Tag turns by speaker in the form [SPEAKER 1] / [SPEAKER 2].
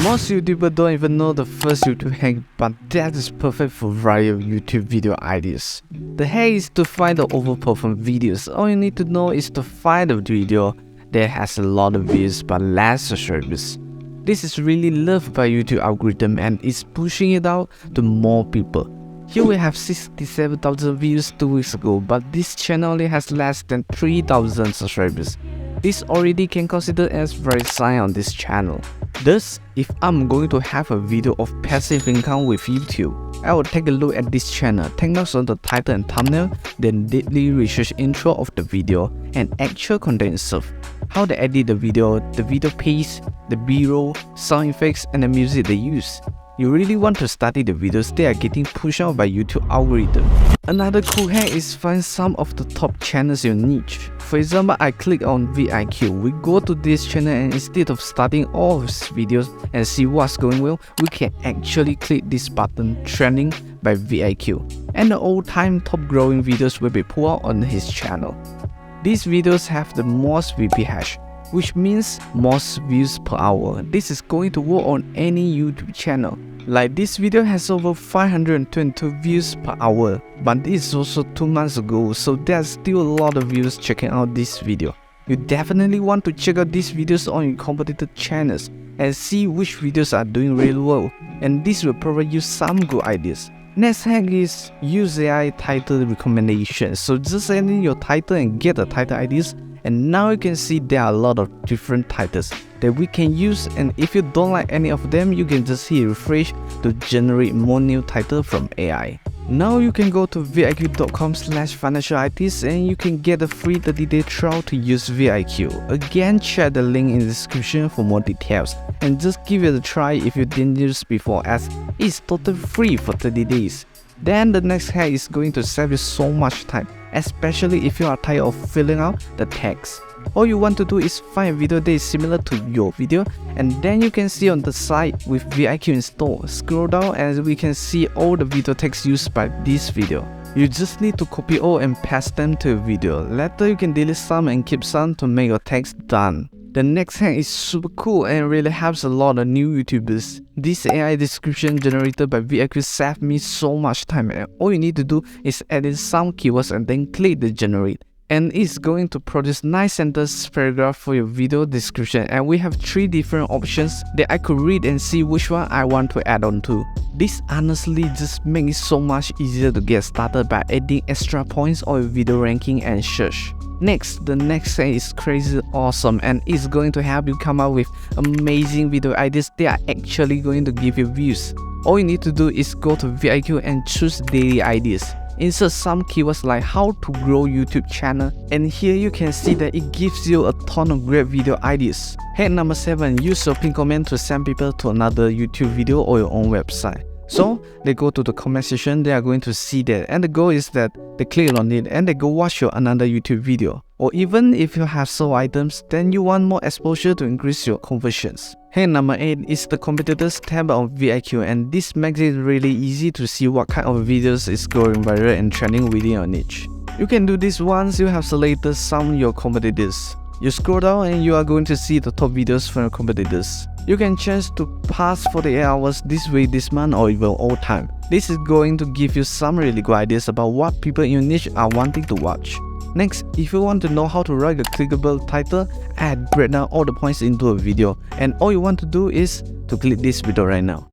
[SPEAKER 1] Most YouTubers don't even know the first YouTube hack, but that is perfect for variety of YouTube video ideas. The hack is to find the overperformed videos. All you need to know is to find a video that has a lot of views but less subscribers. This is really loved by YouTube algorithm and is pushing it out to more people. Here we have 67,000 views 2 weeks ago, but this channel only has less than 3,000 subscribers. This already can consider as very sign on this channel. Thus, if I'm going to have a video of passive income with YouTube, I will take a look at this channel, take notes on the title and thumbnail, then deeply research intro of the video and actual content itself. How they edit the video pace, the B-roll, sound effects and the music they use. You really want to study the videos that are getting pushed out by YouTube algorithm. Another cool hack is find some of the top channels in your niche. For example, I click on vidIQ. We go to this channel and instead of studying all of his videos and see what's going well, we can actually click this button trending by vidIQ. And the all-time top growing videos will be pulled out on his channel. These videos have the most VP hash, which means most views per hour. This is going to work on any YouTube channel. Like this video has over 522 views per hour, but this is also 2 months ago, so there's still a lot of views checking out this video. You definitely want to check out these videos on your competitor channels and see which videos are doing really well, and this will provide you some good ideas. Next hack is use AI title recommendations. So just add in your title and get the title ideas. And now you can see there are a lot of different titles that we can use, and if you don't like any of them, you can just hit refresh to generate more new titles from AI. Now you can go to vidiq.com/financialitis and you can get a free 30-day trial to use vidIQ. Again, check the link in the description for more details and just give it a try if you didn't use before, as it's totally free for 30 days. Then the next hack is going to save you so much time, especially if you are tired of filling out the text. All you want to do is find a video that is similar to your video, and then you can see on the side with vidIQ installed. Scroll down and we can see all the video text used by this video. You just need to copy all and paste them to your video. Later you can delete some and keep some to make your text done. The next hack is super cool and really helps a lot of new YouTubers. This AI description generated by vidIQ saved me so much time, and all you need to do is add in some keywords and then click the generate. And it's going to produce nice sentence paragraph for your video description, and we have 3 different options that I could read and see which one I want to add on to. This honestly just makes it so much easier to get started by adding extra points on your video ranking and search. Next, the next hack is crazy awesome and it's going to help you come up with amazing video ideas that are actually going to give you views. All you need to do is go to vidIQ and choose daily ideas. Insert some keywords like how to grow YouTube channel, and here you can see that it gives you a ton of great video ideas. Hack number 7, use your pinned comment to send people to another YouTube video or your own website. So they go to the comment section, they are going to see that, and the goal is that they click on it and they go watch your another YouTube video. Or even if you have sold items, then you want more exposure to increase your conversions. Hack number 8 is the competitors tab on vidIQ, and this makes it really easy to see what kind of videos is going viral and trending within your niche. You can do this once you have selected some of your competitors. You scroll down and you are going to see the top videos from your competitors. You can change to past 48 hours, this week, this month, or even all time. This is going to give you some really good ideas about what people in your niche are wanting to watch. Next, if you want to know how to write a clickable title, I had break down all the points into a video, and all you want to do is to click this video right now.